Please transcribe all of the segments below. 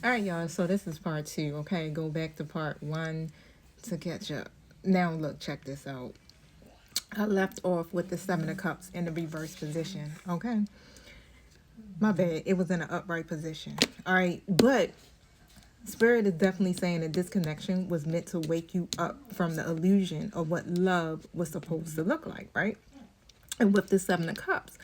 All right, y'all. So this is part 2. Okay, go back to part 1 to catch up. Now, look, check this out. I left off with the 7 of Cups in the reverse position. Okay, my bad. It was in an upright position. All right, but Spirit is definitely saying that this connection was meant to wake you up from the illusion of what love was supposed to look like, right? And with the 7 of Cups,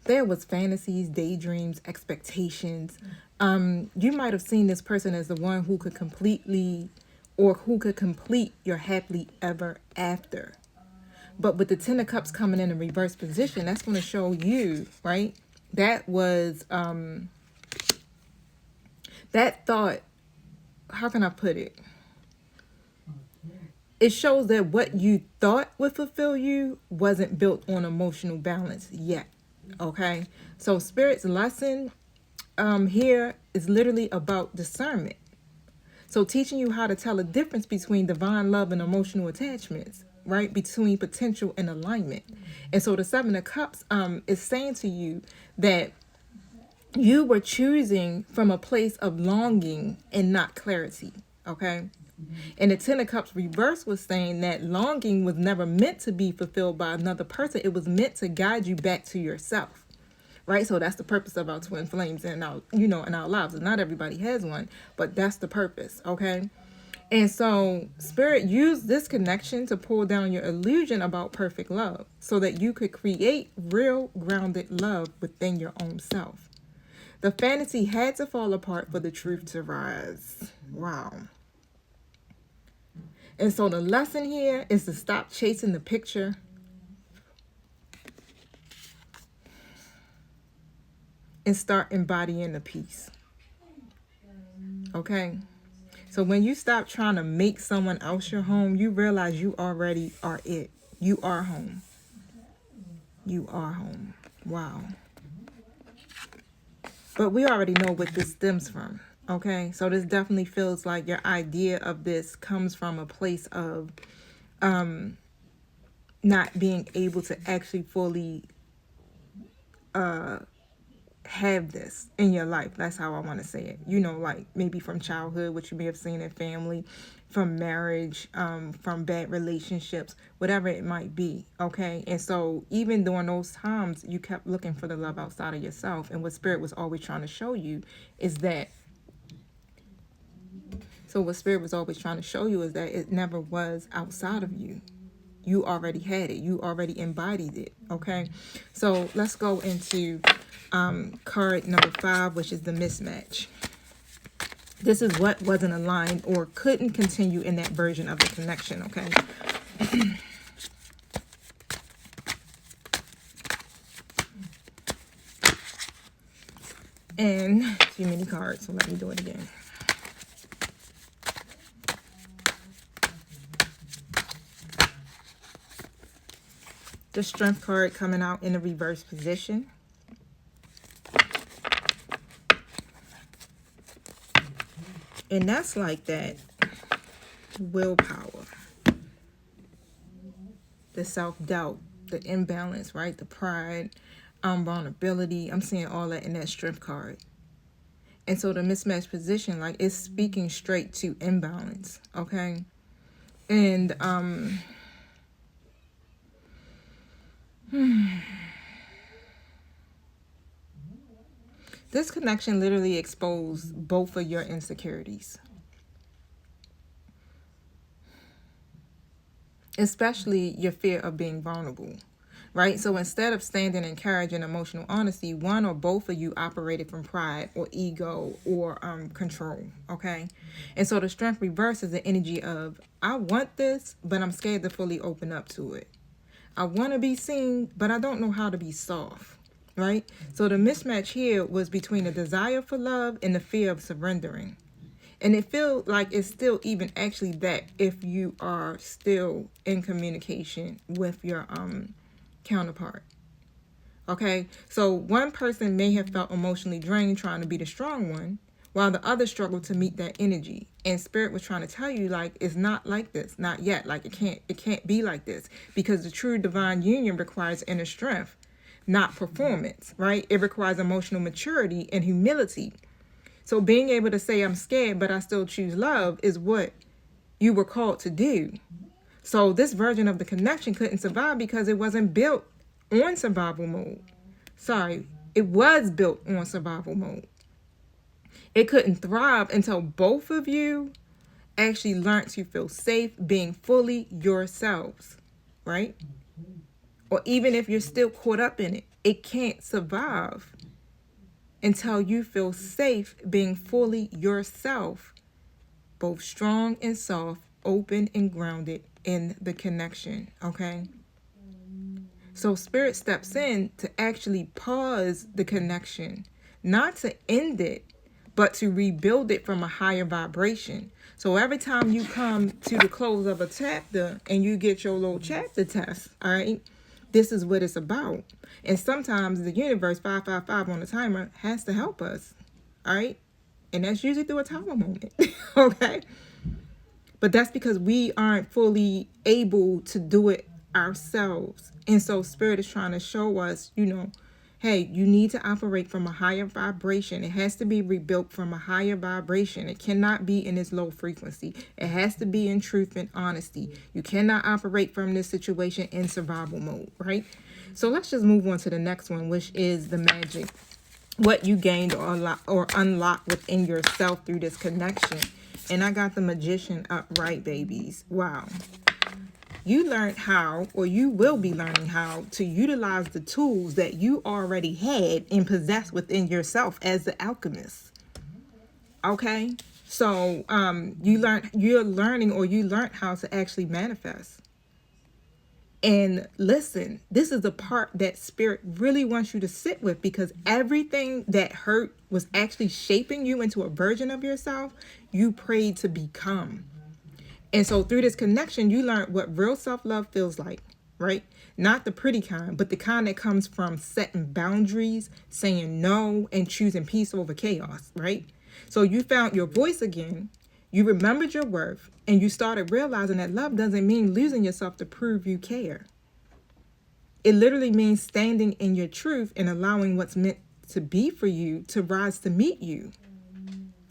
there was fantasies, daydreams, expectations. You might have seen this person as the one who could completely or who could complete your happily ever after. But with the 10 of Cups coming in a reverse position, that's going to show you, right? That was, that thought, how can I put it? It shows that what you thought would fulfill you wasn't built on emotional balance yet. Okay, so Spirit's lesson here is literally about discernment. So teaching you how to tell the difference between divine love and emotional attachments, right? Between potential and alignment. And so the 7 of Cups is saying to you that you were choosing from a place of longing and not clarity. Okay. And the 10 of Cups reverse was saying that longing was never meant to be fulfilled by another person. It was meant to guide you back to yourself. Right? So that's the purpose of our twin flames in our, in our lives. And not everybody has one, but that's the purpose. Okay. And so Spirit used this connection to pull down your illusion about perfect love so that you could create real grounded love within your own self. The fantasy had to fall apart for the truth to rise. Wow. And so the lesson here is to stop chasing the picture and start embodying the peace. Okay? So when you stop trying to make someone else your home, you realize you already are it. You are home. You are home. Wow. But we already know what this stems from. Okay, so this definitely feels like your idea of this comes from a place of not being able to actually fully have this in your life. That's how I want to say it. Like maybe from childhood, what you may have seen in family, from marriage, from bad relationships, whatever it might be. Okay, and so even during those times, you kept looking for the love outside of yourself. And what Spirit was always trying to show you is that. So what Spirit was always trying to show you is that it never was outside of you. You already had it. You already embodied it. Okay. So let's go into card number 5, which is the mismatch. This is what wasn't aligned or couldn't continue in that version of the connection. Okay. And too many cards, so let me do it again. The Strength card coming out in a reverse position. And that's like that willpower, the self-doubt, the imbalance, right? The pride, vulnerability. I'm seeing all that in that Strength card. And so the mismatched position, like, it's speaking straight to imbalance, okay? And this connection literally exposed both of your insecurities. Especially your fear of being vulnerable, right? So instead of standing in courage and emotional honesty, one or both of you operated from pride or ego or control, okay? And so the Strength reverse is the energy of, I want this, but I'm scared to fully open up to it. I want to be seen, but I don't know how to be soft, right? So the mismatch here was between the desire for love and the fear of surrendering. And it feels like it's still even actually that if you are still in communication with your counterpart. Okay, so one person may have felt emotionally drained trying to be the strong one, while the other struggled to meet that energy. And Spirit was trying to tell you, like, it's not like this, not yet. Like, it can't be like this, because the true divine union requires inner strength, not performance, right? It requires emotional maturity and humility. So being able to say I'm scared, but I still choose love is what you were called to do. So this version of the connection couldn't survive because it wasn't built on survival mode. Sorry, it was built on survival mode. It couldn't thrive until both of you actually learned to feel safe being fully yourselves, right? Or even if you're still caught up in it, it can't survive until you feel safe being fully yourself, both strong and soft, open and grounded in the connection, okay? So spirit steps in to actually pause the connection, not to end it, but to rebuild it from a higher vibration. So every time you come to the close of a chapter and you get your little chapter test, all right, this is what it's about. And sometimes the universe, 555 on the timer, has to help us, all right? And that's usually through a tower moment, okay? But that's because we aren't fully able to do it ourselves. And so spirit is trying to show us, hey, you need to operate from a higher vibration. It has to be rebuilt from a higher vibration. It cannot be in this low frequency. It has to be in truth and honesty. You cannot operate from this situation in survival mode, right? So let's just move on to the next one, which is the magic. What you gained or unlocked within yourself through this connection. And I got the magician up right, babies. Wow. You learned how, or you will be learning how, to utilize the tools that you already had and possess within yourself as the alchemist. Okay? So you learned how to actually manifest. And listen, this is the part that spirit really wants you to sit with, because everything that hurt was actually shaping you into a version of yourself you prayed to become. And so through this connection, you learned what real self-love feels like, right? Not the pretty kind, but the kind that comes from setting boundaries, saying no, and choosing peace over chaos, right? So you found your voice again, you remembered your worth, and you started realizing that love doesn't mean losing yourself to prove you care. It literally means standing in your truth and allowing what's meant to be for you to rise to meet you.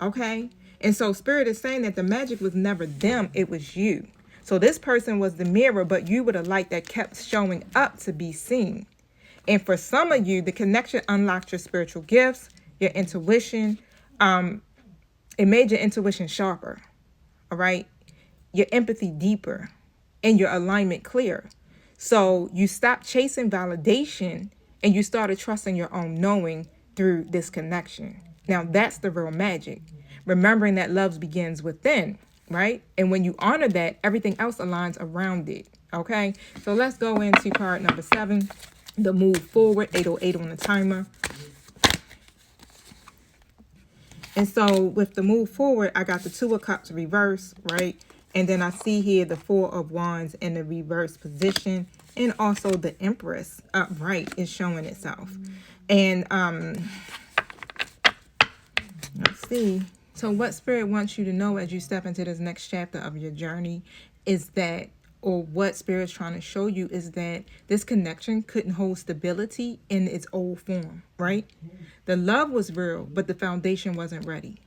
Okay? And so spirit is saying that the magic was never them, it was you. So this person was the mirror, but you were the light that kept showing up to be seen. And for some of you, the connection unlocked your spiritual gifts, your intuition. It made your intuition sharper, all right? Your empathy deeper, and your alignment clear. So you stopped chasing validation and you started trusting your own knowing through this connection. Now that's the real magic. Remembering that love begins within, right? And when you honor that, everything else aligns around it, okay? So let's go into card number 7, the move forward, 808 on the timer. And so with the move forward, I got the 2 of Cups reverse, right? And then I see here the 4 of Wands in the reverse position. And also the Empress upright is showing itself. And let's see. So what spirit wants you to know as you step into this next chapter of your journey is that, or what spirit's trying to show you is that this connection couldn't hold stability in its old form, right? The love was real, but the foundation wasn't ready.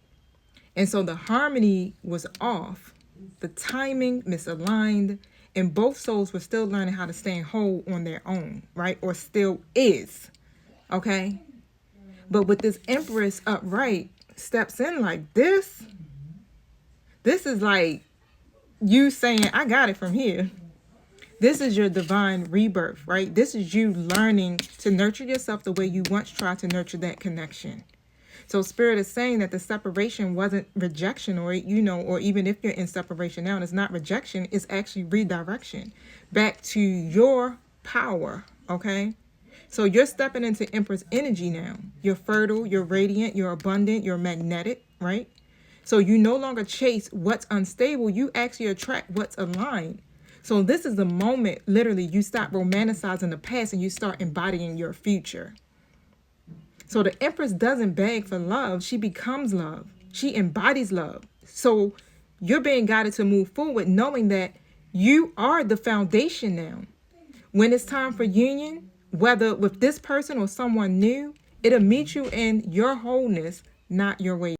And so the harmony was off, the timing misaligned, and both souls were still learning how to stand whole on their own, right? Or still is, okay? But with this Empress upright steps in like this is like you saying, I got it from here. This is your divine rebirth, right? This is you learning to nurture yourself the way you once tried to nurture that connection. So spirit is saying that the separation wasn't rejection, or, or even if you're in separation now, and it's not rejection, it's actually redirection back to your power, okay? So you're stepping into Empress energy now. You're fertile, you're radiant, you're abundant, you're magnetic, right? So you no longer chase what's unstable. You actually attract what's aligned. So this is the moment, literally, you stop romanticizing the past and you start embodying your future. So the Empress doesn't beg for love. She becomes love. She embodies love. So you're being guided to move forward knowing that you are the foundation now. When it's time for union, whether with this person or someone new, it'll meet you in your wholeness, not your way.